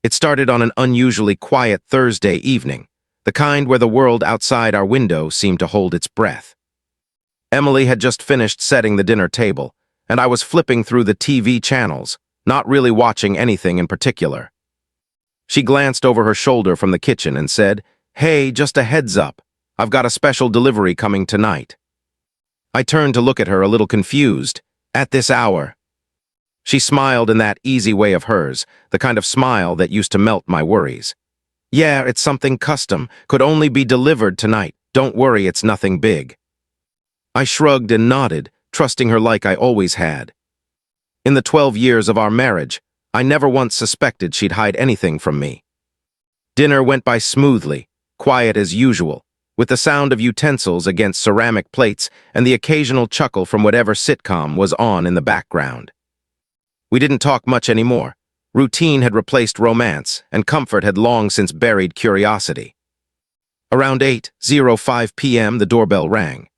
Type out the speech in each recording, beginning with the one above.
It started on an unusually quiet Thursday evening, the kind where the world outside our window seemed to hold its breath. Emily had just finished setting the dinner table, and I was flipping through the TV channels, not really watching anything in particular. She glanced over her shoulder from the kitchen and said, "Hey, just a heads up. I've got a special delivery coming tonight." I turned to look at her a little confused. "At this hour?" She smiled in that easy way of hers, the kind of smile that used to melt my worries. "Yeah, it's something custom. Could only be delivered tonight. Don't worry, it's nothing big." I shrugged and nodded, trusting her like I always had. In the 12 years of our marriage, I never once suspected she'd hide anything from me. Dinner went by smoothly, quiet as usual, with the sound of utensils against ceramic plates and the occasional chuckle from whatever sitcom was on in the background. We didn't talk much anymore. Routine had replaced romance, and comfort had long since buried curiosity. Around 8:05 p.m. the doorbell rang.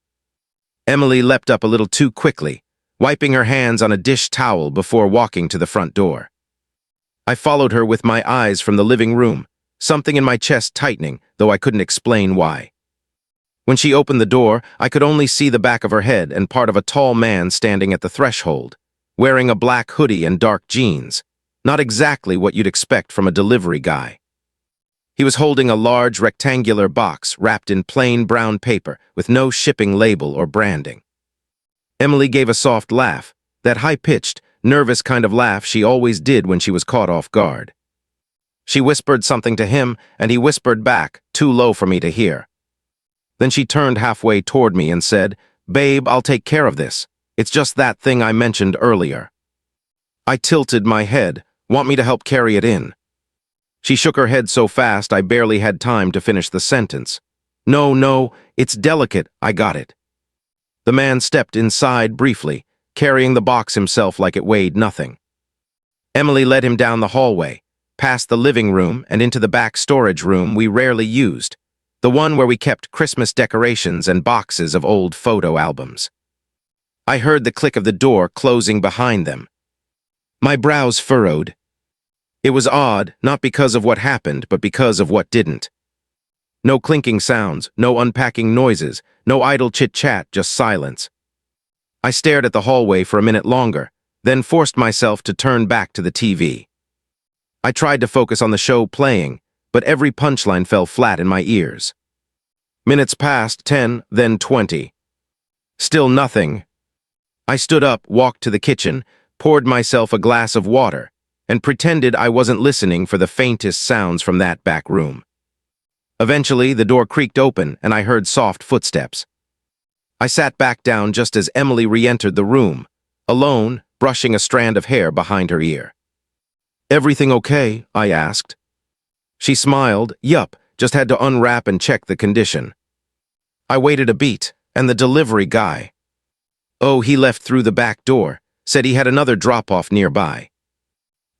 Emily leapt up a little too quickly, wiping her hands on a dish towel before walking to the front door. I followed her with my eyes from the living room, something in my chest tightening, though I couldn't explain why. When she opened the door, I could only see the back of her head and part of a tall man standing at the threshold, wearing a black hoodie and dark jeans, not exactly what you'd expect from a delivery guy. He was holding a large rectangular box wrapped in plain brown paper with no shipping label or branding. Emily gave a soft laugh, that high-pitched, nervous kind of laugh she always did when she was caught off guard. She whispered something to him, and he whispered back, too low for me to hear. Then she turned halfway toward me and said, "Babe, I'll take care of this. It's just that thing I mentioned earlier." I tilted my head. "Want me to help carry it in?" She shook her head so fast I barely had time to finish the sentence. No, it's delicate, I got it." The man stepped inside briefly, carrying the box himself like it weighed nothing. Emily led him down the hallway, past the living room and into the back storage room we rarely used, the one where we kept Christmas decorations and boxes of old photo albums. I heard the click of the door closing behind them. My brows furrowed. It was odd, not because of what happened, but because of what didn't. No clinking sounds, no unpacking noises, no idle chit-chat, just silence. I stared at the hallway for a minute longer, then forced myself to turn back to the TV. I tried to focus on the show playing, but every punchline fell flat in my ears. Minutes passed, 10, then 20. Still nothing. I stood up, walked to the kitchen, poured myself a glass of water, and pretended I wasn't listening for the faintest sounds from that back room. Eventually, the door creaked open and I heard soft footsteps. I sat back down just as Emily re-entered the room, alone, brushing a strand of hair behind her ear. "Everything okay?" I asked. She smiled. "Yup, just had to unwrap and check the condition." I waited a beat, and the delivery guy. "Oh, he left through the back door, said he had another drop-off nearby."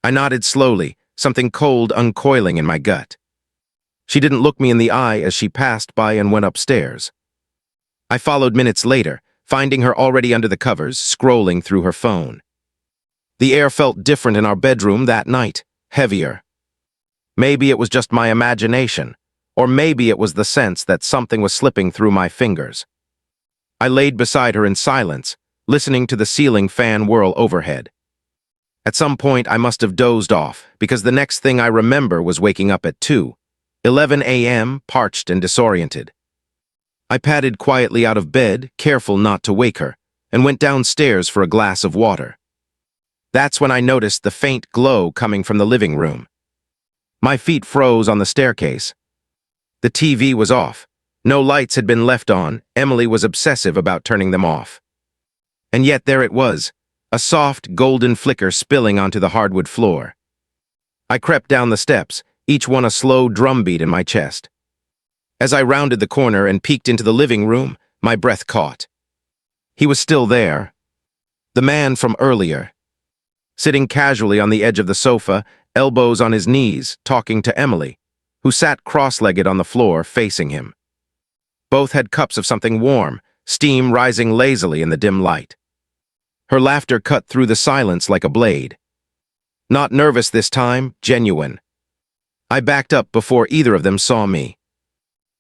I nodded slowly, something cold uncoiling in my gut. She didn't look me in the eye as she passed by and went upstairs. I followed minutes later, finding her already under the covers, scrolling through her phone. The air felt different in our bedroom that night, heavier. Maybe it was just my imagination, or maybe it was the sense that something was slipping through my fingers. I laid beside her in silence, listening to the ceiling fan whirl overhead. At some point, I must have dozed off, because the next thing I remember was waking up at 2:11 a.m., parched and disoriented. I padded quietly out of bed, careful not to wake her, and went downstairs for a glass of water. That's when I noticed the faint glow coming from the living room. My feet froze on the staircase. The TV was off. No lights had been left on. Emily was obsessive about turning them off. And yet there it was, a soft, golden flicker spilling onto the hardwood floor. I crept down the steps, each one a slow drumbeat in my chest. As I rounded the corner and peeked into the living room, my breath caught. He was still there. The man from earlier. Sitting casually on the edge of the sofa, elbows on his knees, talking to Emily, who sat cross-legged on the floor facing him. Both had cups of something warm, steam rising lazily in the dim light. Her laughter cut through the silence like a blade. Not nervous this time, genuine. I backed up before either of them saw me.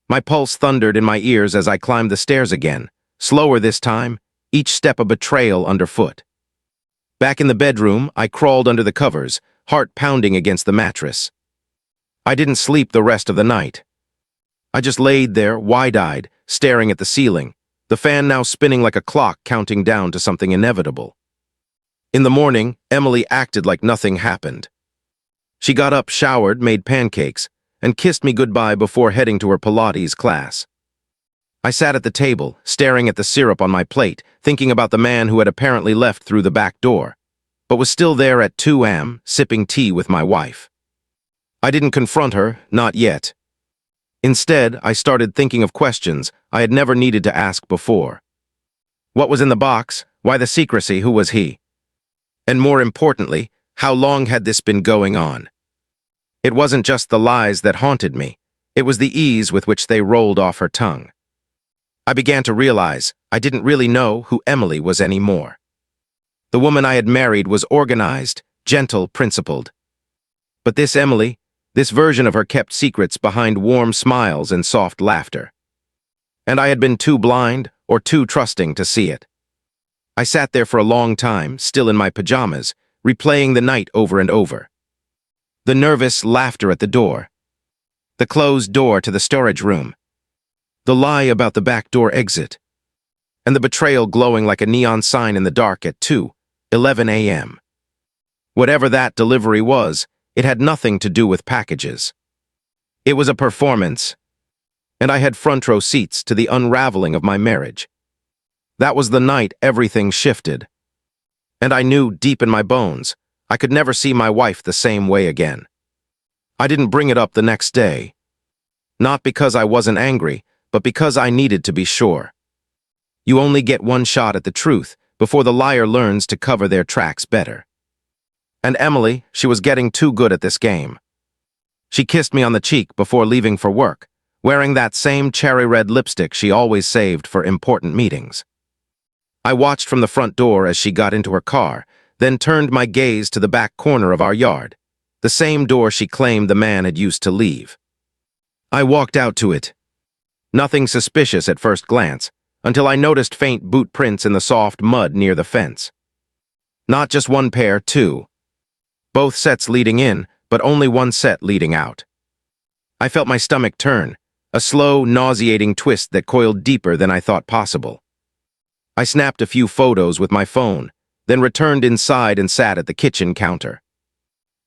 My pulse thundered in my ears as I climbed the stairs again, slower this time, each step a betrayal underfoot. Back in the bedroom, I crawled under the covers, heart pounding against the mattress. I didn't sleep the rest of the night. I just laid there, wide-eyed, staring at the ceiling, the fan now spinning like a clock counting down to something inevitable. In the morning, Emily acted like nothing happened. She got up, showered, made pancakes, and kissed me goodbye before heading to her Pilates class. I sat at the table, staring at the syrup on my plate, thinking about the man who had apparently left through the back door, but was still there at 2 a.m., sipping tea with my wife. I didn't confront her, not yet. Instead, I started thinking of questions I had never needed to ask before. What was in the box? Why the secrecy? Who was he? And more importantly, how long had this been going on? It wasn't just the lies that haunted me. It was the ease with which they rolled off her tongue. I began to realize I didn't really know who Emily was anymore. The woman I had married was organized, gentle, principled. But this Emily, this version of her kept secrets behind warm smiles and soft laughter. And I had been too blind or too trusting to see it. I sat there for a long time, still in my pajamas, replaying the night over and over. The nervous laughter at the door. The closed door to the storage room. The lie about the back door exit. And the betrayal glowing like a neon sign in the dark at 2:11 a.m. Whatever that delivery was, it had nothing to do with packages. It was a performance, and I had front row seats to the unraveling of my marriage. That was the night everything shifted. And I knew deep in my bones, I could never see my wife the same way again. I didn't bring it up the next day. Not because I wasn't angry, but because I needed to be sure. You only get one shot at the truth before the liar learns to cover their tracks better. And Emily, she was getting too good at this game. She kissed me on the cheek before leaving for work, wearing that same cherry red lipstick she always saved for important meetings. I watched from the front door as she got into her car, then turned my gaze to the back corner of our yard, the same door she claimed the man had used to leave. I walked out to it. Nothing suspicious at first glance, until I noticed faint boot prints in the soft mud near the fence. Not just one pair, two. Both sets leading in, but only one set leading out. I felt my stomach turn, a slow, nauseating twist that coiled deeper than I thought possible. I snapped a few photos with my phone, then returned inside and sat at the kitchen counter.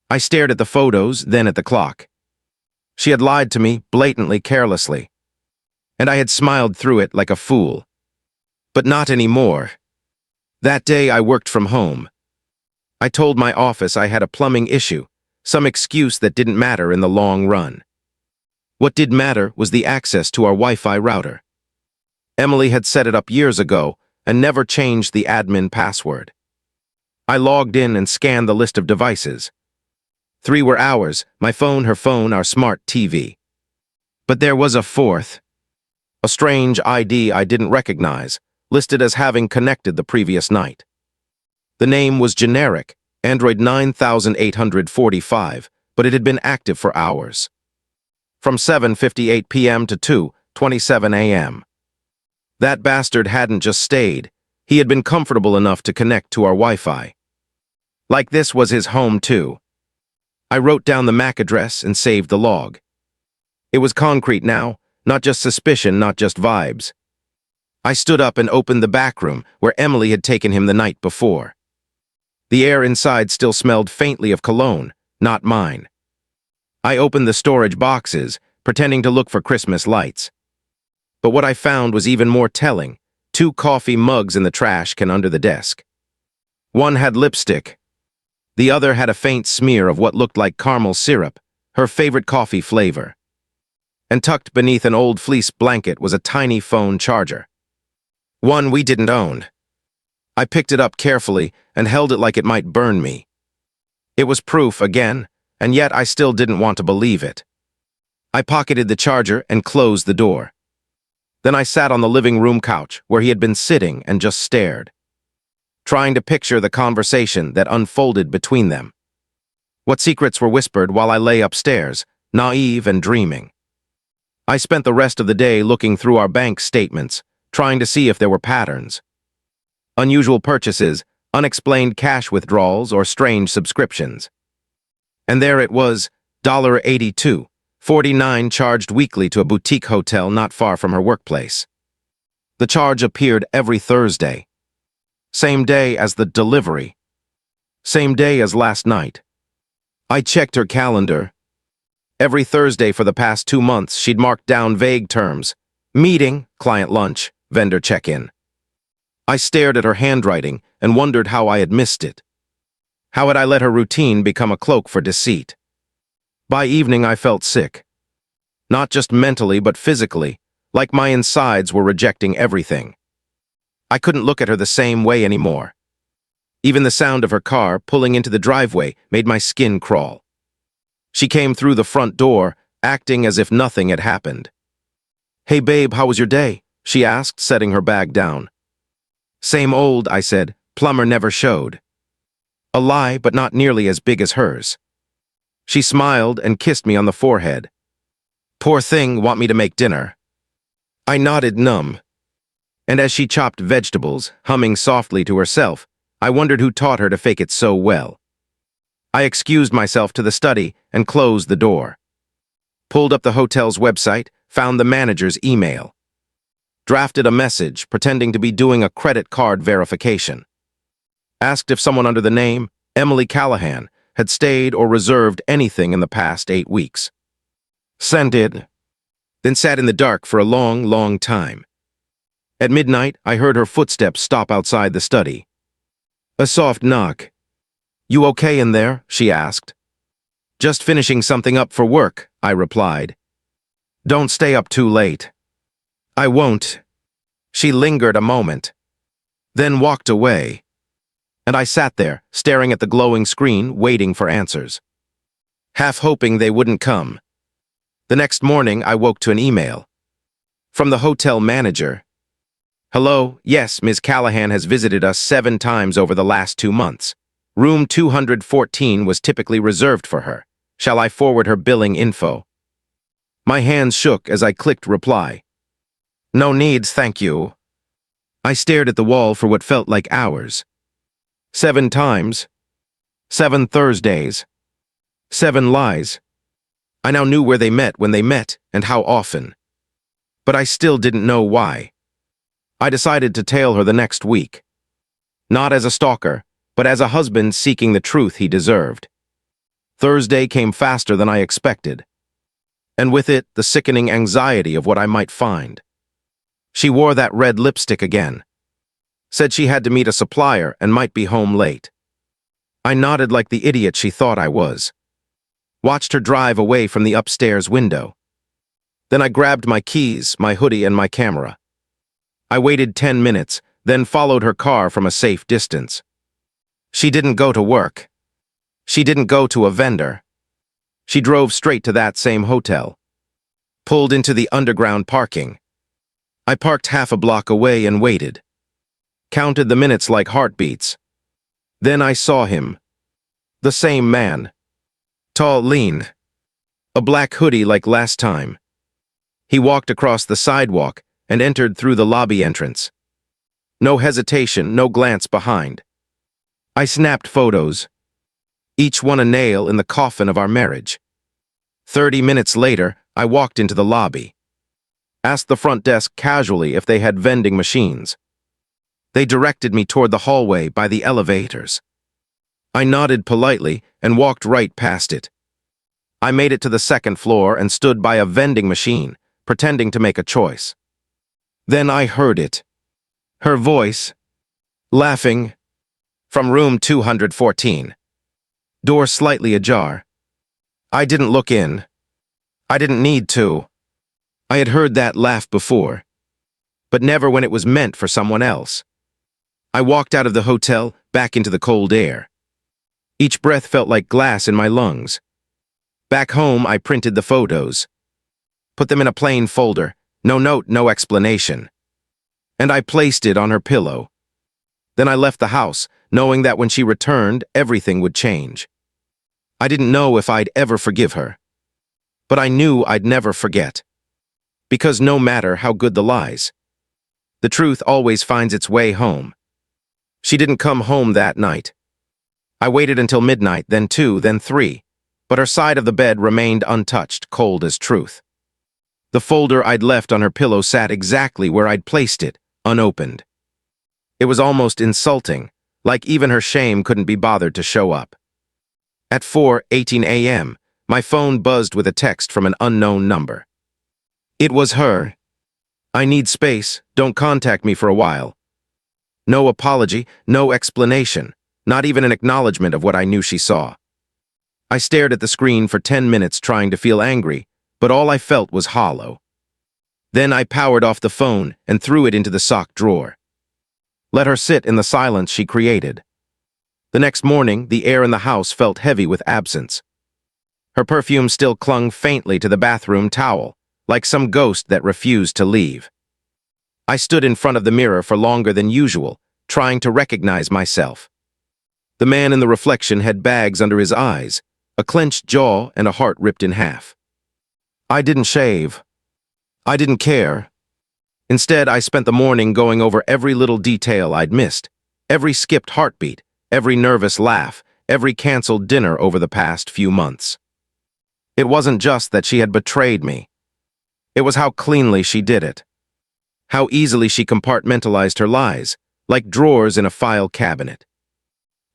I stared at the photos, then at the clock. She had lied to me, blatantly, carelessly. And I had smiled through it like a fool. But not anymore. That day I worked from home. I told my office I had a plumbing issue, some excuse that didn't matter in the long run. What did matter was the access to our Wi-Fi router. Emily had set it up years ago and never changed the admin password. I logged in and scanned the list of devices. 3 were ours, my phone, her phone, our smart TV. But there was a fourth. A strange ID I didn't recognize, listed as having connected the previous night. The name was generic, Android 9845, but it had been active for hours. From 7:58 p.m. to 2:27 a.m. That bastard hadn't just stayed, he had been comfortable enough to connect to our Wi-Fi. Like this was his home too. I wrote down the MAC address and saved the log. It was concrete now, not just suspicion, not just vibes. I stood up and opened the back room where Emily had taken him the night before. The air inside still smelled faintly of cologne, not mine. I opened the storage boxes, pretending to look for Christmas lights. But what I found was even more telling. 2 coffee mugs in the trash can under the desk. One had lipstick. The other had a faint smear of what looked like caramel syrup, her favorite coffee flavor. And tucked beneath an old fleece blanket was a tiny phone charger. One we didn't own. I picked it up carefully and held it like it might burn me. It was proof again, and yet I still didn't want to believe it. I pocketed the charger and closed the door. Then I sat on the living room couch where he had been sitting and just stared, trying to picture the conversation that unfolded between them. What secrets were whispered while I lay upstairs, naive and dreaming. I spent the rest of the day looking through our bank statements, trying to see if there were patterns. Unusual purchases, unexplained cash withdrawals, or strange subscriptions. And there it was, $82.49 charged weekly to a boutique hotel not far from her workplace. The charge appeared every Thursday. Same day as the delivery. Same day as last night. I checked her calendar. Every Thursday for the past 2 months, she'd marked down vague terms. Meeting, client lunch, vendor check-in. I stared at her handwriting and wondered how I had missed it. How had I let her routine become a cloak for deceit? By evening, I felt sick. Not just mentally, but physically, like my insides were rejecting everything. I couldn't look at her the same way anymore. Even the sound of her car pulling into the driveway made my skin crawl. She came through the front door, acting as if nothing had happened. "Hey babe, how was your day?" she asked, setting her bag down. "Same old," I said. "Plumber never showed." A lie, but not nearly as big as hers. She smiled and kissed me on the forehead. "Poor thing, want me to make dinner?" I nodded numb. And as she chopped vegetables, humming softly to herself, I wondered who taught her to fake it so well. I excused myself to the study and closed the door. Pulled up the hotel's website, found the manager's email. Drafted a message, pretending to be doing a credit card verification. Asked if someone under the name Emily Callahan had stayed or reserved anything in the past 8 weeks. Sent it. Then sat in the dark for a long, long time. At midnight, I heard her footsteps stop outside the study. A soft knock. "You okay in there?" she asked. "Just finishing something up for work," I replied. "Don't stay up too late." "I won't." She lingered a moment, then walked away. And I sat there, staring at the glowing screen, waiting for answers. Half hoping they wouldn't come. The next morning, I woke to an email. From the hotel manager. "Hello, yes, Ms. Callahan has visited us 7 times over the last 2 months. Room 214 was typically reserved for her. Shall I forward her billing info?" My hands shook as I clicked reply. "No needs, thank you." I stared at the wall for what felt like hours. 7 times. 7 Thursdays. 7 lies. I now knew where they met, when they met, and how often. But I still didn't know why. I decided to tail her the next week. Not as a stalker, but as a husband seeking the truth he deserved. Thursday came faster than I expected. And with it, the sickening anxiety of what I might find. She wore that red lipstick again. Said she had to meet a supplier and might be home late. I nodded like the idiot she thought I was. Watched her drive away from the upstairs window. Then I grabbed my keys, my hoodie, and my camera. I waited 10 minutes, then followed her car from a safe distance. She didn't go to work. She didn't go to a vendor. She drove straight to that same hotel. Pulled into the underground parking. I parked half a block away and waited. Counted the minutes like heartbeats. Then I saw him. The same man. Tall, lean. A black hoodie like last time. He walked across the sidewalk and entered through the lobby entrance. No hesitation, no glance behind. I snapped photos. Each one a nail in the coffin of our marriage. 30 minutes later, I walked into the lobby. Asked the front desk casually if they had vending machines. They directed me toward the hallway by the elevators. I nodded politely and walked right past it. I made it to the 2nd floor and stood by a vending machine, pretending to make a choice. Then I heard it. Her voice. Laughing. From room 214. Door slightly ajar. I didn't look in. I didn't need to. I had heard that laugh before, but never when it was meant for someone else. I walked out of the hotel, back into the cold air. Each breath felt like glass in my lungs. Back home, I printed the photos. Put them in a plain folder, no note, no explanation. And I placed it on her pillow. Then I left the house, knowing that when she returned, everything would change. I didn't know if I'd ever forgive her. but I knew I'd never forget. Because no matter how good the lies, the truth always finds its way home. She didn't come home that night. I waited until midnight, then 2, then 3, but her side of the bed remained untouched, cold as truth. The folder I'd left on her pillow sat exactly where I'd placed it, unopened. It was almost insulting, like even her shame couldn't be bothered to show up. At 4:18 a.m., my phone buzzed with a text from an unknown number. It was her. "I need space, don't contact me for a while." No apology, no explanation, not even an acknowledgement of what I knew she saw. I stared at the screen for 10 minutes trying to feel angry, but all I felt was hollow. Then I powered off the phone and threw it into the sock drawer. Let her sit in the silence she created. The next morning, the air in the house felt heavy with absence. Her perfume still clung faintly to the bathroom towel, like some ghost that refused to leave. I stood in front of the mirror for longer than usual, trying to recognize myself. The man in the reflection had bags under his eyes, a clenched jaw and a heart ripped in half. I didn't shave. I didn't care. Instead, I spent the morning going over every little detail I'd missed, every skipped heartbeat, every nervous laugh, every canceled dinner over the past few months. It wasn't just that she had betrayed me. It was how cleanly she did it. How easily she compartmentalized her lies, like drawers in a file cabinet.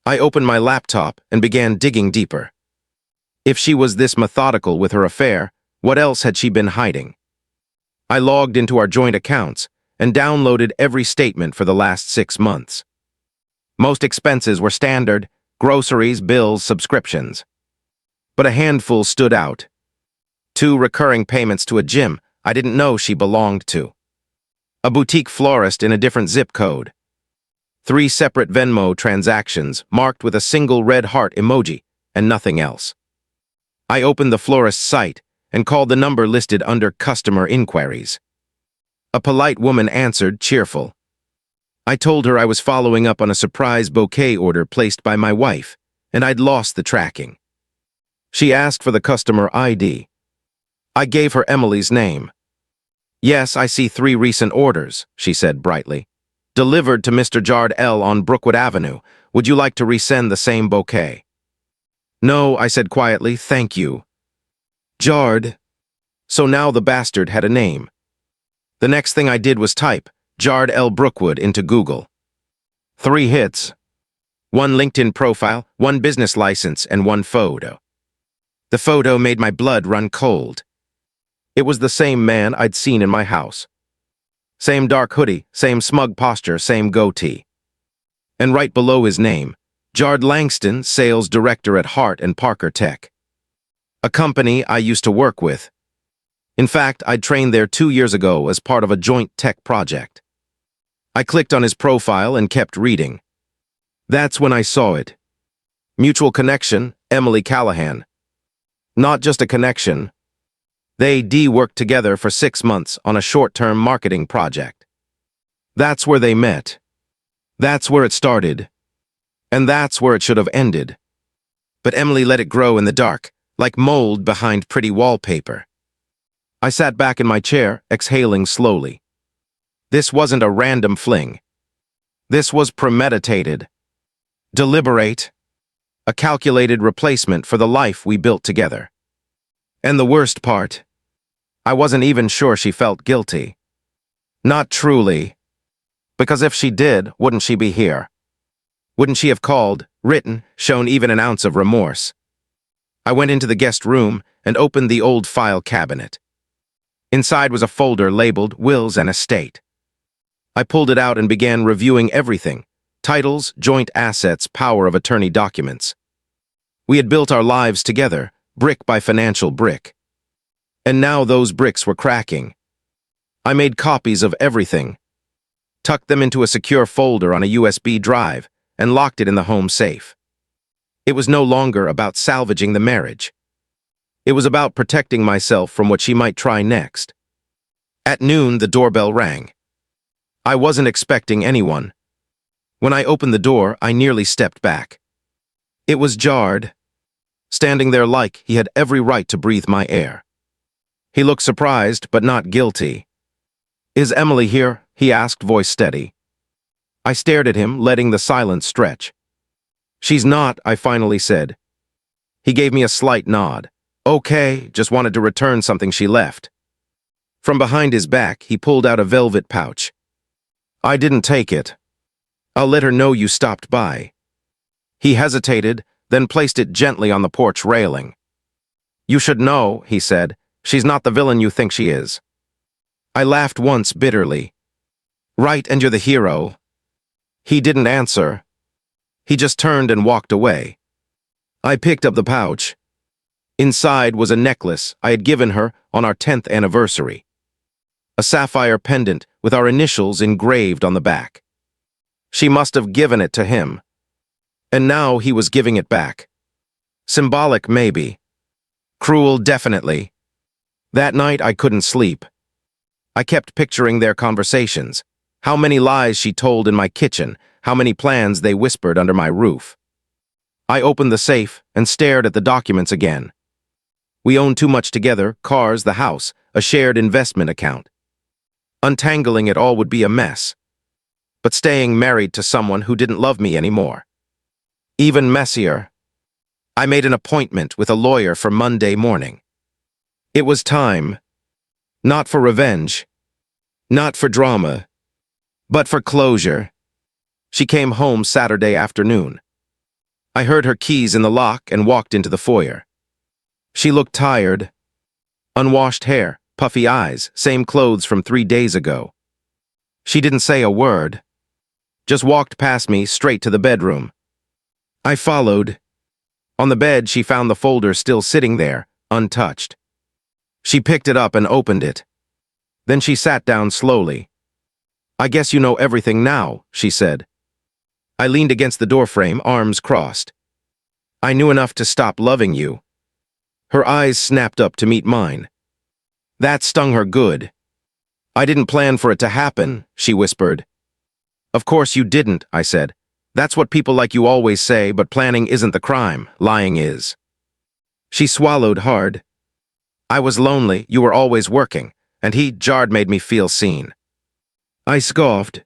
I opened my laptop and began digging deeper. If she was this methodical with her affair, what else had she been hiding? I logged into our joint accounts and downloaded every statement for the last 6 months. Most expenses were standard: groceries, bills, subscriptions. But a handful stood out. 2 recurring payments to a gym I didn't know she belonged to. A boutique florist in a different zip code. 3 separate Venmo transactions marked with a single red heart emoji and nothing else. I opened the florist's site and called the number listed under customer inquiries. A polite woman answered, cheerful. I told her I was following up on a surprise bouquet order placed by my wife, and I'd lost the tracking. She asked for the customer ID. I gave her Emily's name. "Yes, I see 3 recent orders," she said brightly. "Delivered to Mr. Jard L. on Brookwood Avenue. Would you like to resend the same bouquet?" "No," I said quietly, "thank you." Jard. So now the bastard had a name. The next thing I did was type Jard L. Brookwood into Google. 3 hits. 1 LinkedIn profile, 1 business license, and 1 photo. The photo made my blood run cold. It was the same man I'd seen in my house. Same dark hoodie, same smug posture, same goatee. And right below his name, Jard Langston, sales director at Hart and Parker Tech. A company I used to work with. In fact, I'd trained there 2 years ago as part of a joint tech project. I clicked on his profile and kept reading. That's when I saw it. Mutual connection, Emily Callahan. Not just a connection. They worked together for 6 months on a short-term marketing project. That's where they met. That's where it started. And that's where it should have ended. But Emily let it grow in the dark, like mold behind pretty wallpaper. I sat back in my chair, exhaling slowly. This wasn't a random fling. This was premeditated. Deliberate. A calculated replacement for the life we built together. And the worst part, I wasn't even sure she felt guilty. Not truly. Because if she did, wouldn't she be here? Wouldn't she have called, written, shown even an ounce of remorse? I went into the guest room and opened the old file cabinet. Inside was a folder labeled Wills and Estate. I pulled it out and began reviewing everything: titles, joint assets, power of attorney documents. We had built our lives together, brick by financial brick. And now those bricks were cracking. I made copies of everything, tucked them into a secure folder on a USB drive, and locked it in the home safe. It was no longer about salvaging the marriage. It was about protecting myself from what she might try next. At noon, the doorbell rang. I wasn't expecting anyone. When I opened the door, I nearly stepped back. It was Jard, standing there like he had every right to breathe my air. He looked surprised, but not guilty. "Is Emily here?" he asked, voice steady. I stared at him, letting the silence stretch. "She's not," I finally said. He gave me a slight nod. "Okay, just wanted to return something she left." From behind his back, he pulled out a velvet pouch. "I didn't take it. I'll let her know you stopped by." He hesitated, then placed it gently on the porch railing. "You should know," he said. "She's not the villain you think she is." I laughed once bitterly. "Right, and you're the hero." He didn't answer. He just turned and walked away. I picked up the pouch. Inside was a necklace I had given her on our 10th anniversary. A sapphire pendant with our initials engraved on the back. She must have given it to him. And now he was giving it back. Symbolic, maybe. Cruel, definitely. That night I couldn't sleep. I kept picturing their conversations. How many lies she told in my kitchen, how many plans they whispered under my roof. I opened the safe and stared at the documents again. We owned too much together, cars, the house, a shared investment account. Untangling it all would be a mess. But staying married to someone who didn't love me anymore. Even messier. I made an appointment with a lawyer for Monday morning. It was time. Not for revenge. Not for drama. But for closure. She came home Saturday afternoon. I heard her keys in the lock and walked into the foyer. She looked tired. Unwashed hair, puffy eyes, same clothes from 3 days ago. She didn't say a word. Just walked past me straight to the bedroom. I followed. On the bed, she found the folder still sitting there, untouched. She picked it up and opened it. Then she sat down slowly. "I guess you know everything now," she said. I leaned against the doorframe, arms crossed. "I knew enough to stop loving you." Her eyes snapped up to meet mine. That stung her good. "I didn't plan for it to happen," she whispered. "Of course you didn't," I said. "That's what people like you always say, but planning isn't the crime, lying is." She swallowed hard. "I was lonely, you were always working, and he jarred made me feel seen." I scoffed.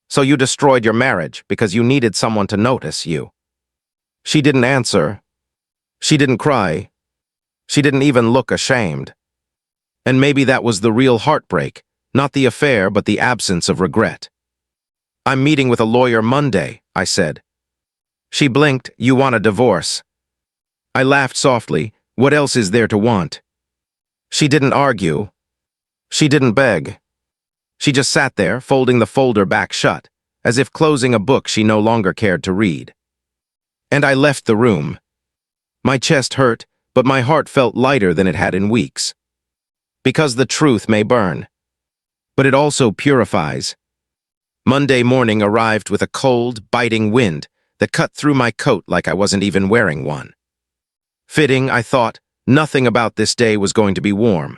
"So you destroyed your marriage because you needed someone to notice you." She didn't answer. She didn't cry. She didn't even look ashamed. And maybe that was the real heartbreak, not the affair, but the absence of regret. "I'm meeting with a lawyer Monday," I said. She blinked. "You want a divorce." I laughed softly. What else is there to want? She didn't argue. She didn't beg. She just sat there, folding the folder back shut, as if closing a book she no longer cared to read. And I left the room. My chest hurt, but my heart felt lighter than it had in weeks. Because the truth may burn. But it also purifies. Monday morning arrived with a cold, biting wind that cut through my coat like I wasn't even wearing one. Fitting, I thought, nothing about this day was going to be warm.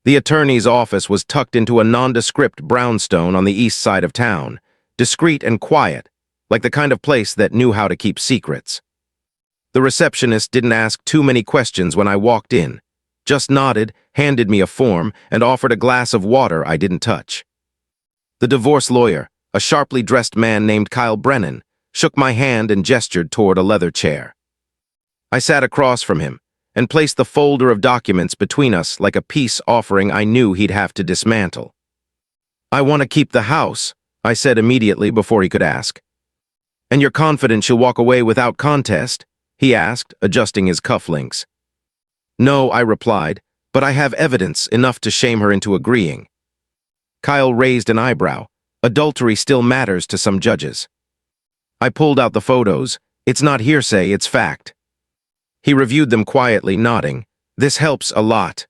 The attorney's office was tucked into a nondescript brownstone on the east side of town, discreet and quiet, like the kind of place that knew how to keep secrets. The receptionist didn't ask too many questions when I walked in, just nodded, handed me a form, and offered a glass of water I didn't touch. The divorce lawyer, a sharply dressed man named Kyle Brennan, shook my hand and gestured toward a leather chair. I sat across from him and placed the folder of documents between us like a peace offering I knew he'd have to dismantle. "I want to keep the house," I said immediately before he could ask. "And you're confident she'll walk away without contest?" he asked, adjusting his cufflinks. "No," I replied, "but I have evidence enough to shame her into agreeing." Kyle raised an eyebrow. Adultery still matters to some judges. I pulled out the photos. "It's not hearsay, it's fact." He reviewed them quietly, nodding. "This helps a lot."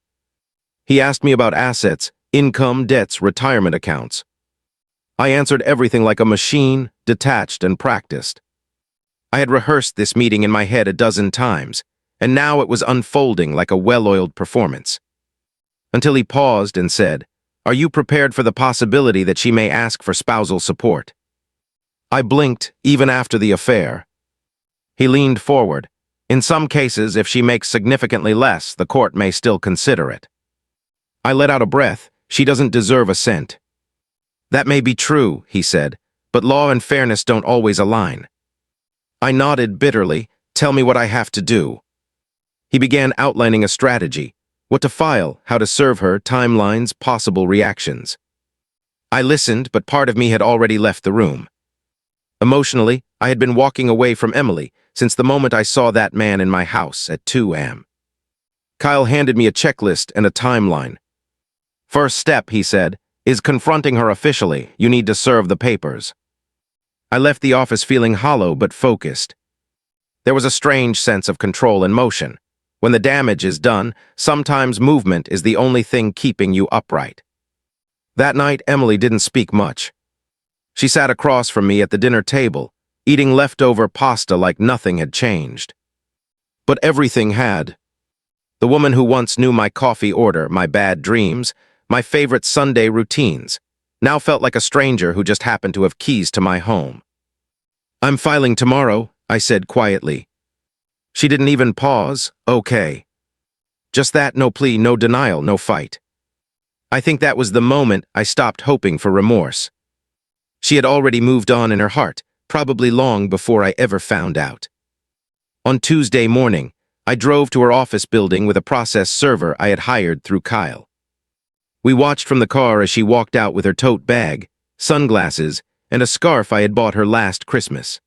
He asked me about assets, income, debts, retirement accounts. I answered everything like a machine, detached and practiced. I had rehearsed this meeting in my head a dozen times, and now it was unfolding like a well-oiled performance. Until he paused and said, "Are you prepared for the possibility that she may ask for spousal support?" I blinked, even after the affair. He leaned forward. "In some cases, if she makes significantly less, the court may still consider it." I let out a breath. She doesn't deserve a cent. That may be true, he said, but law and fairness don't always align. I nodded bitterly. Tell me what I have to do. He began outlining a strategy, what to file, how to serve her, timelines, possible reactions. I listened, but part of me had already left the room. Emotionally, I had been walking away from Emily since the moment I saw that man in my house at 2 a.m. Kyle handed me a checklist and a timeline. First step, he said, is confronting her officially. You need to serve the papers. I left the office feeling hollow but focused. There was a strange sense of control and motion. When the damage is done, sometimes movement is the only thing keeping you upright. That night, Emily didn't speak much. She sat across from me at the dinner table, eating leftover pasta like nothing had changed. But everything had. The woman who once knew my coffee order, my bad dreams, my favorite Sunday routines, now felt like a stranger who just happened to have keys to my home. I'm filing tomorrow, I said quietly. She didn't even pause. Okay. Just that, no plea, no denial, no fight. I think that was the moment I stopped hoping for remorse. She had already moved on in her heart, probably long before I ever found out. On Tuesday morning, I drove to her office building with a process server I had hired through Kyle. We watched from the car as she walked out with her tote bag, sunglasses, and a scarf I had bought her last Christmas.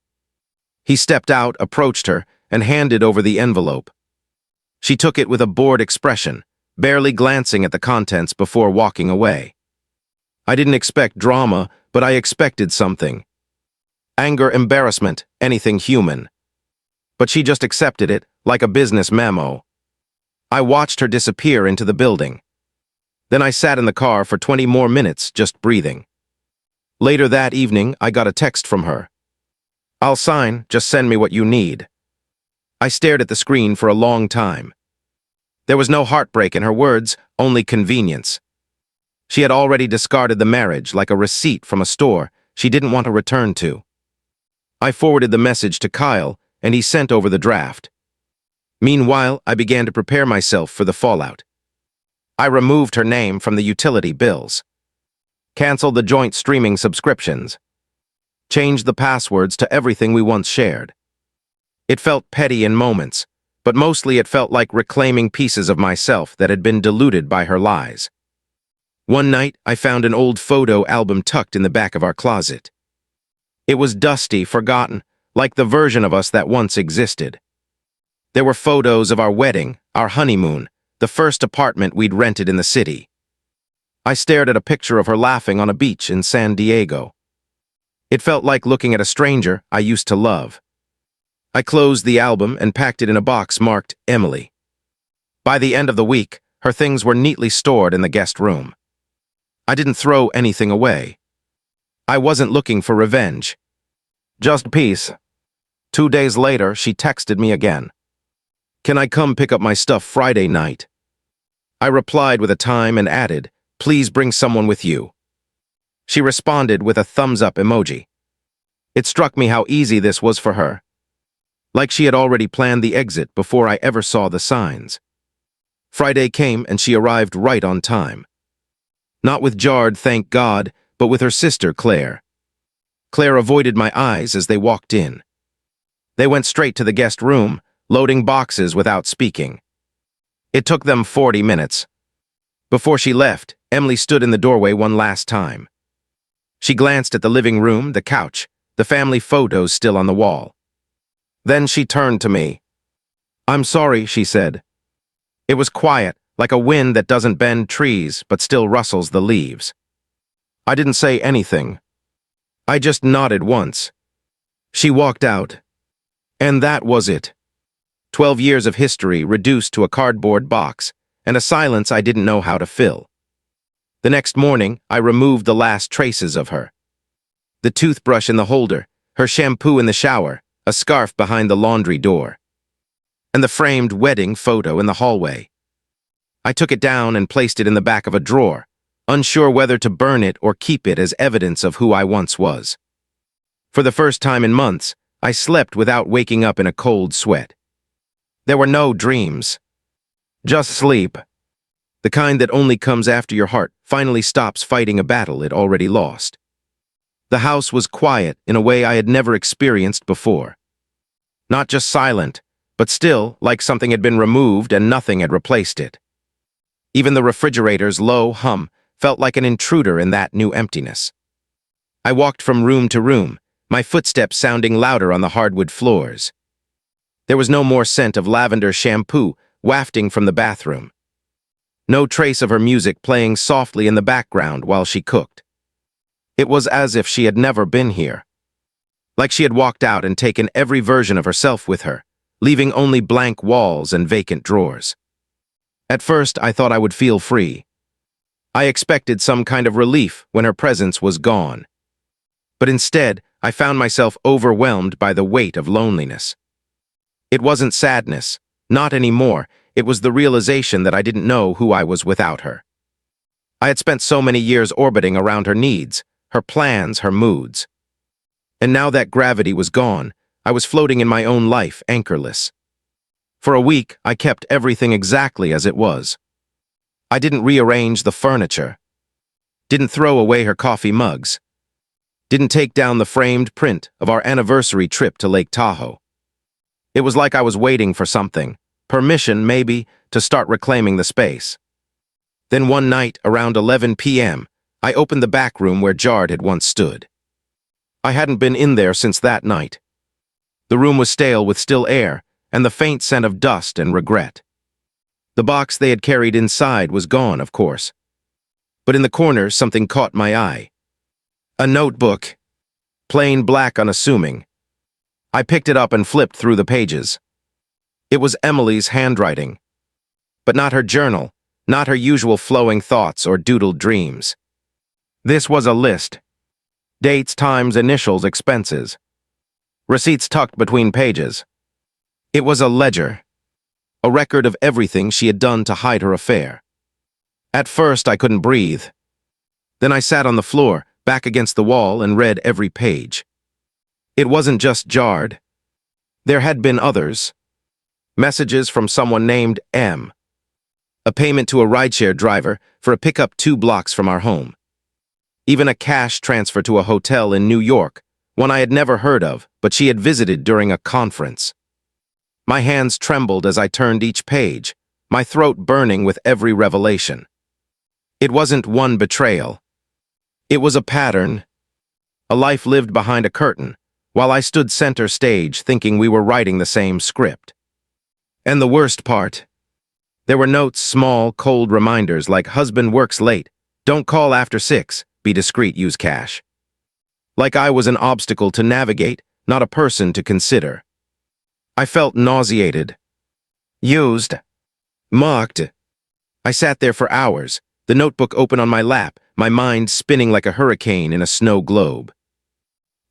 He stepped out, approached her, and handed over the envelope. She took it with a bored expression, barely glancing at the contents before walking away. I didn't expect drama, but I expected something. Anger, embarrassment, anything human. But she just accepted it, like a business memo. I watched her disappear into the building. Then I sat in the car for 20 more minutes, just breathing. Later that evening, I got a text from her. I'll sign, just send me what you need. I stared at the screen for a long time. There was no heartbreak in her words, only convenience. She had already discarded the marriage like a receipt from a store she didn't want to return to. I forwarded the message to Kyle, and he sent over the draft. Meanwhile, I began to prepare myself for the fallout. I removed her name from the utility bills. Canceled the joint streaming subscriptions. Changed the passwords to everything we once shared. It felt petty in moments, but mostly it felt like reclaiming pieces of myself that had been diluted by her lies. One night, I found an old photo album tucked in the back of our closet. It was dusty, forgotten, like the version of us that once existed. There were photos of our wedding, our honeymoon, the first apartment we'd rented in the city. I stared at a picture of her laughing on a beach in San Diego. It felt like looking at a stranger I used to love. I closed the album and packed it in a box marked Emily. By the end of the week, her things were neatly stored in the guest room. I didn't throw anything away. I wasn't looking for revenge. Just peace. 2 days later, she texted me again. Can I come pick up my stuff Friday night? I replied with a time and added, please bring someone with you. She responded with a thumbs-up emoji. It struck me how easy this was for her. Like she had already planned the exit before I ever saw the signs. Friday came and she arrived right on time. Not with Jard, thank God, but with her sister, Claire. Claire avoided my eyes as they walked in. They went straight to the guest room, loading boxes without speaking. It took them 40 minutes. Before she left, Emily stood in the doorway one last time. She glanced at the living room, the couch, the family photos still on the wall. Then she turned to me. I'm sorry, she said. It was quiet, like a wind that doesn't bend trees but still rustles the leaves. I didn't say anything. I just nodded once. She walked out. And that was it. 12 years of history reduced to a cardboard box, and a silence I didn't know how to fill. The next morning, I removed the last traces of her. The toothbrush in the holder, her shampoo in the shower, a scarf behind the laundry door, and the framed wedding photo in the hallway. I took it down and placed it in the back of a drawer, unsure whether to burn it or keep it as evidence of who I once was. For the first time in months, I slept without waking up in a cold sweat. There were no dreams. Just sleep. The kind that only comes after your heart finally stops fighting a battle it already lost. The house was quiet in a way I had never experienced before. Not just silent, but still like something had been removed and nothing had replaced it. Even the refrigerator's low hum felt like an intruder in that new emptiness. I walked from room to room, my footsteps sounding louder on the hardwood floors. There was no more scent of lavender shampoo wafting from the bathroom. No trace of her music playing softly in the background while she cooked. It was as if she had never been here. Like she had walked out and taken every version of herself with her, leaving only blank walls and vacant drawers. At first, I thought I would feel free. I expected some kind of relief when her presence was gone. But instead, I found myself overwhelmed by the weight of loneliness. It wasn't sadness, not anymore. It was the realization that I didn't know who I was without her. I had spent so many years orbiting around her needs, her plans, her moods. And now that gravity was gone, I was floating in my own life, anchorless. For a week, I kept everything exactly as it was. I didn't rearrange the furniture, didn't throw away her coffee mugs, didn't take down the framed print of our anniversary trip to Lake Tahoe. It was like I was waiting for something, permission maybe, to start reclaiming the space. Then one night, around 11 p.m., I opened the back room where Jard had once stood. I hadn't been in there since that night. The room was stale with still air, and the faint scent of dust and regret. The box they had carried inside was gone, of course. But in the corner, something caught my eye. A notebook. Plain black, unassuming. I picked it up and flipped through the pages. It was Emily's handwriting. But not her journal, not her usual flowing thoughts or doodled dreams. This was a list. Dates, times, initials, expenses. Receipts tucked between pages. It was a ledger. A record of everything she had done to hide her affair. At first, I couldn't breathe. Then I sat on the floor, back against the wall, and read every page. It wasn't just Jard. There had been others. Messages from someone named M. A payment to a rideshare driver for a pickup 2 blocks from our home. Even a cash transfer to a hotel in New York, one I had never heard of, but she had visited during a conference. My hands trembled as I turned each page, my throat burning with every revelation. It wasn't one betrayal. It was a pattern, a life lived behind a curtain, while I stood center stage thinking we were writing the same script. And the worst part, there were notes, small, cold reminders like husband works late, don't call after 6, be discreet, use cash. Like I was an obstacle to navigate, not a person to consider. I felt nauseated, used, mocked. I sat there for hours, the notebook open on my lap, my mind spinning like a hurricane in a snow globe.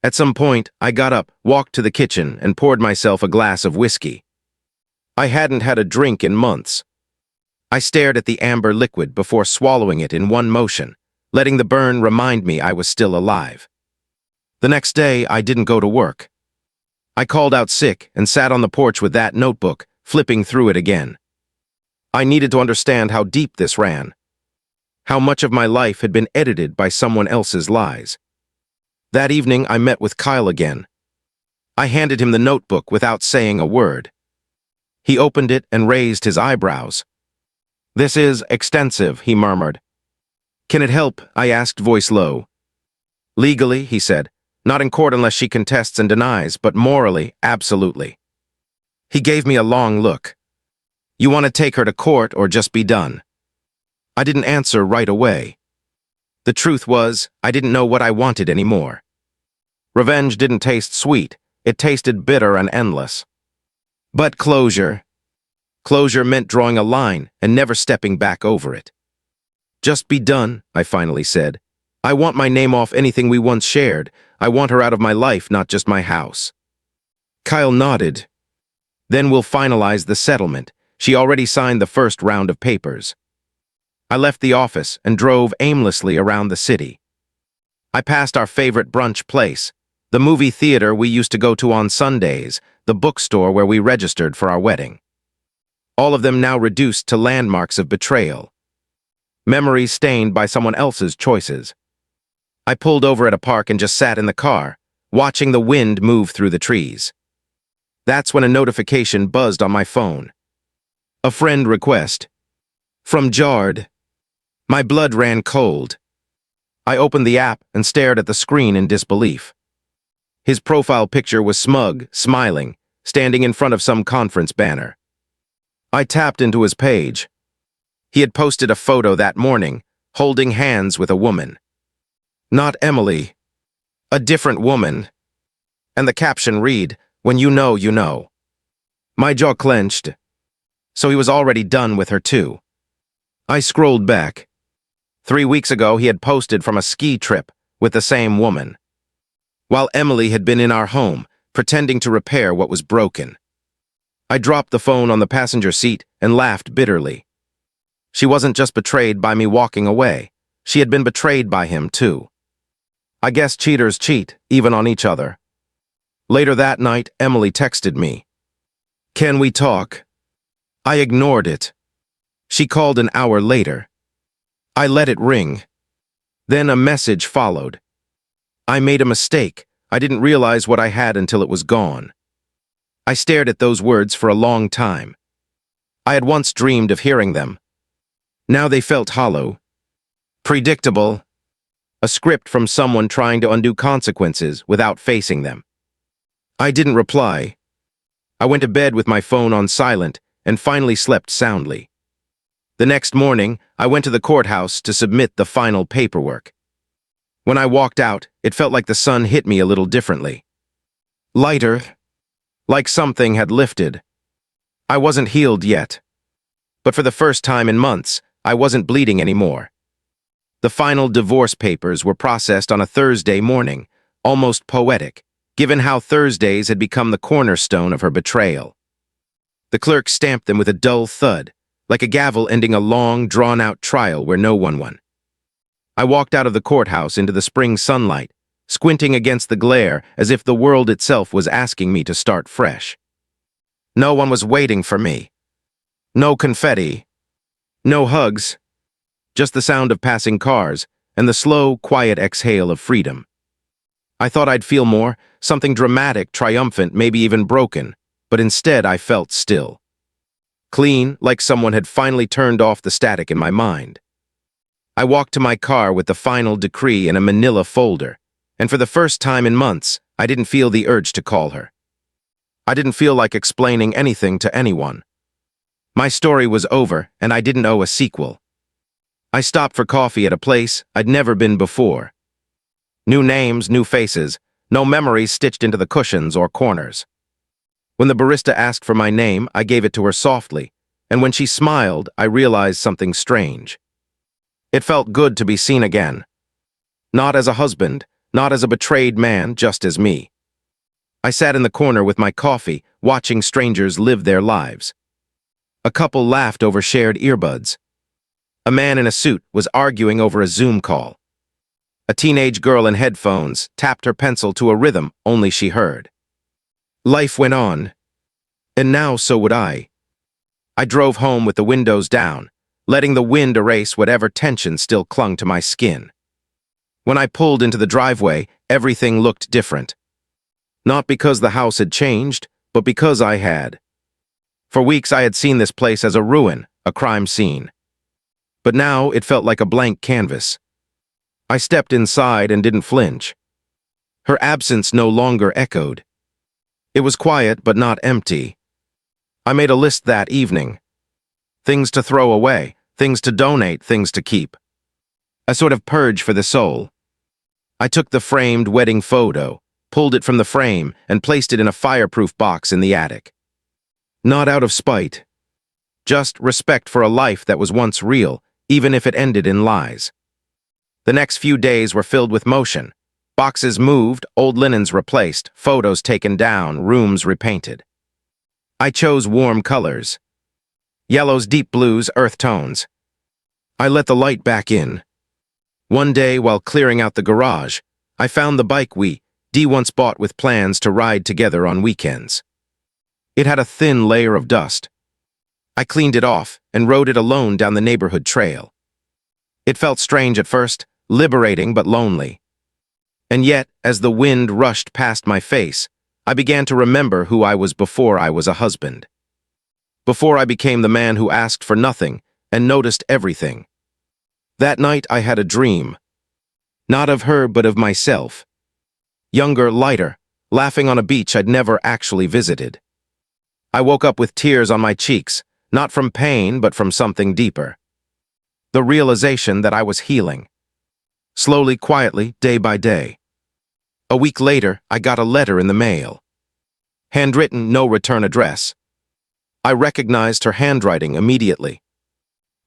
At some point, I got up, walked to the kitchen, and poured myself a glass of whiskey. I hadn't had a drink in months. I stared at the amber liquid before swallowing it in one motion, letting the burn remind me I was still alive. The next day, I didn't go to work. I called out sick and sat on the porch with that notebook, flipping through it again. I needed to understand how deep this ran, how much of my life had been edited by someone else's lies. That evening, I met with Kyle again. I handed him the notebook without saying a word. He opened it and raised his eyebrows. "This is extensive," he murmured. "Can it help?" I asked, voice low. "Legally," he said. "Not in court unless she contests and denies, but morally, absolutely." He gave me a long look. "You want to take her to court or just be done?" I didn't answer right away. The truth was, I didn't know what I wanted anymore. Revenge didn't taste sweet. It tasted bitter and endless. But closure. Closure meant drawing a line and never stepping back over it. "Just be done," I finally said. "I want my name off anything we once shared. I want her out of my life, not just my house." Kyle nodded. "Then we'll finalize the settlement. She already signed the first round of papers." I left the office and drove aimlessly around the city. I passed our favorite brunch place, the movie theater we used to go to on Sundays, the bookstore where we registered for our wedding. All of them now reduced to landmarks of betrayal. memories stained by someone else's choices. I pulled over at a park and just sat in the car, watching the wind move through the trees. That's when a notification buzzed on my phone. A friend request. From Jard. My blood ran cold. I opened the app and stared at the screen in disbelief. His profile picture was smug, smiling, standing in front of some conference banner. I tapped into his page. He had posted a photo that morning, holding hands with a woman. Not Emily. A different woman. And the caption read, "When you know, you know." My jaw clenched. So he was already done with her too. I scrolled back. 3 weeks ago, he had posted from a ski trip with the same woman, while Emily had been in our home, pretending to repair what was broken. I dropped the phone on the passenger seat and laughed bitterly. She wasn't just betrayed by me walking away. She had been betrayed by him, too. I guess cheaters cheat, even on each other. Later that night, Emily texted me. "Can we talk?" I ignored it. She called an hour later. I let it ring. Then a message followed. I made a mistake. I didn't realize what I had until it was gone. I stared at those words for a long time. I had once dreamed of hearing them. Now they felt hollow. Predictable. A script from someone trying to undo consequences without facing them. I didn't reply. I went to bed with my phone on silent and finally slept soundly. The next morning, I went to the courthouse to submit the final paperwork. When I walked out, it felt like the sun hit me a little differently. Lighter, like something had lifted. I wasn't healed yet. But for the first time in months, I wasn't bleeding anymore. The final divorce papers were processed on a Thursday morning, almost poetic, given how Thursdays had become the cornerstone of her betrayal. The clerk stamped them with a dull thud, like a gavel ending a long, drawn-out trial where no one won. I walked out of the courthouse into the spring sunlight, squinting against the glare as if the world itself was asking me to start fresh. No one was waiting for me. No confetti. No hugs. Just the sound of passing cars and the slow, quiet exhale of freedom. I thought I'd feel more, something dramatic, triumphant, maybe even broken, but instead I felt still. Clean, like someone had finally turned off the static in my mind. I walked to my car with the final decree in a manila folder, and for the first time in months, I didn't feel the urge to call her. I didn't feel like explaining anything to anyone. My story was over, and I didn't owe a sequel. I stopped for coffee at a place I'd never been before. New names, new faces, no memories stitched into the cushions or corners. When the barista asked for my name, I gave it to her softly, and when she smiled, I realized something strange. It felt good to be seen again. Not as a husband, not as a betrayed man, just as me. I sat in the corner with my coffee, watching strangers live their lives. A couple laughed over shared earbuds. A man in a suit was arguing over a Zoom call. A teenage girl in headphones tapped her pencil to a rhythm only she heard. Life went on, and now so would I. I drove home with the windows down, letting the wind erase whatever tension still clung to my skin. When I pulled into the driveway, everything looked different. Not because the house had changed, but because I had. For weeks I had seen this place as a ruin, a crime scene. But now it felt like a blank canvas. I stepped inside and didn't flinch. Her absence no longer echoed. It was quiet but not empty. I made a list that evening. Things to throw away, things to donate, things to keep. A sort of purge for the soul. I took the framed wedding photo, pulled it from the frame, and placed it in a fireproof box in the attic. Not out of spite. Just respect for a life that was once real, even if it ended in lies. The next few days were filled with motion. Boxes moved, old linens replaced, photos taken down, rooms repainted. I chose warm colors. Yellows, deep blues, earth tones. I let the light back in. One day, while clearing out the garage, I found the bike D once bought with plans to ride together on weekends. It had a thin layer of dust. I cleaned it off and rode it alone down the neighborhood trail. It felt strange at first, liberating but lonely. And yet, as the wind rushed past my face, I began to remember who I was before I was a husband. Before I became the man who asked for nothing and noticed everything. That night I had a dream. Not of her, but of myself. Younger, lighter, laughing on a beach I'd never actually visited. I woke up with tears on my cheeks, not from pain, but from something deeper. The realization that I was healing. Slowly, quietly, day by day. A week later, I got a letter in the mail. Handwritten, no return address. I recognized her handwriting immediately.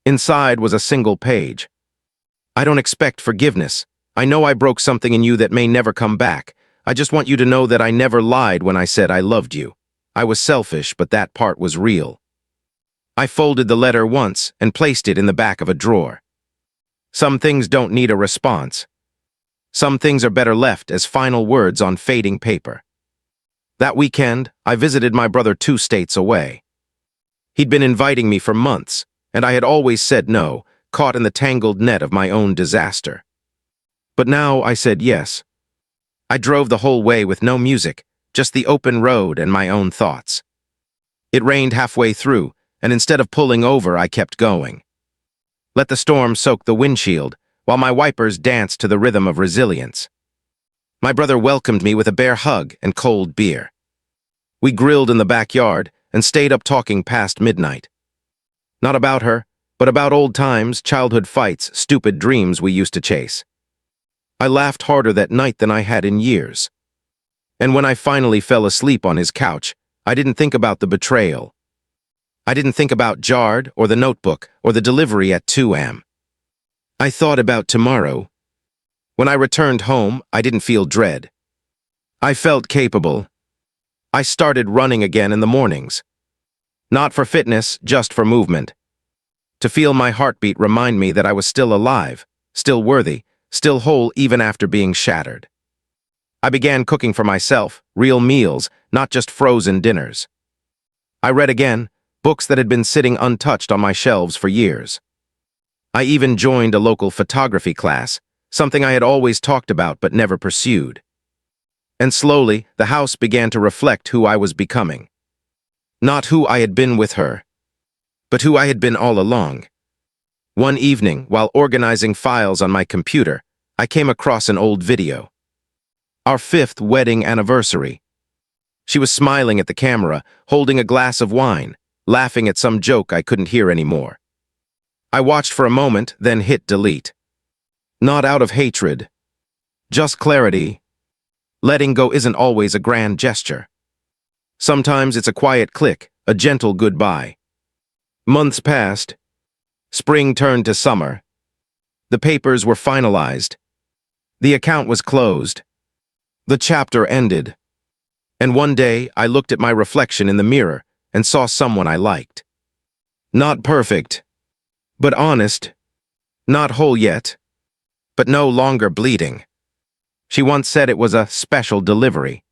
Inside was a single page. I don't expect forgiveness. I know I broke something in you that may never come back. I just want you to know that I never lied when I said I loved you. I was selfish, but that part was real. I folded the letter once and placed it in the back of a drawer. Some things don't need a response. Some things are better left as final words on fading paper. That weekend, I visited my brother 2 states away. He'd been inviting me for months, and I had always said no, caught in the tangled net of my own disaster. But now I said yes. I drove the whole way with no music, just the open road and my own thoughts. It rained halfway through, and instead of pulling over, I kept going. Let the storm soak the windshield, while my wipers danced to the rhythm of resilience. My brother welcomed me with a bear hug and cold beer. We grilled in the backyard and stayed up talking past midnight. Not about her, but about old times, childhood fights, stupid dreams we used to chase. I laughed harder that night than I had in years. And when I finally fell asleep on his couch, I didn't think about the betrayal. I didn't think about Jard or the notebook or the delivery at 2 a.m. I thought about tomorrow. When I returned home, I didn't feel dread. I felt capable. I started running again in the mornings. Not for fitness, just for movement. To feel my heartbeat remind me that I was still alive, still worthy, still whole even after being shattered. I began cooking for myself, real meals, not just frozen dinners. I read again, books that had been sitting untouched on my shelves for years. I even joined a local photography class, something I had always talked about but never pursued. And slowly, the house began to reflect who I was becoming. Not who I had been with her, but who I had been all along. One evening, while organizing files on my computer, I came across an old video. Our 5th wedding anniversary. She was smiling at the camera, holding a glass of wine, laughing at some joke I couldn't hear anymore. I watched for a moment, then hit delete. Not out of hatred. Just clarity. Letting go isn't always a grand gesture. Sometimes it's a quiet click, a gentle goodbye. Months passed. Spring turned to summer. The papers were finalized. The account was closed. The chapter ended. And one day, I looked at my reflection in the mirror and saw someone I liked. Not perfect, but honest. Not whole yet, but no longer bleeding. She once said it was a special delivery.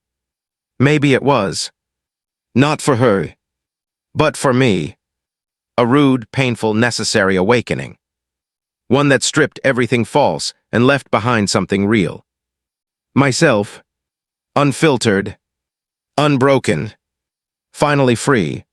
Maybe it was. Not for her, but for me. A rude, painful, necessary awakening. One that stripped everything false and left behind something real. Myself, unfiltered, unbroken, finally free.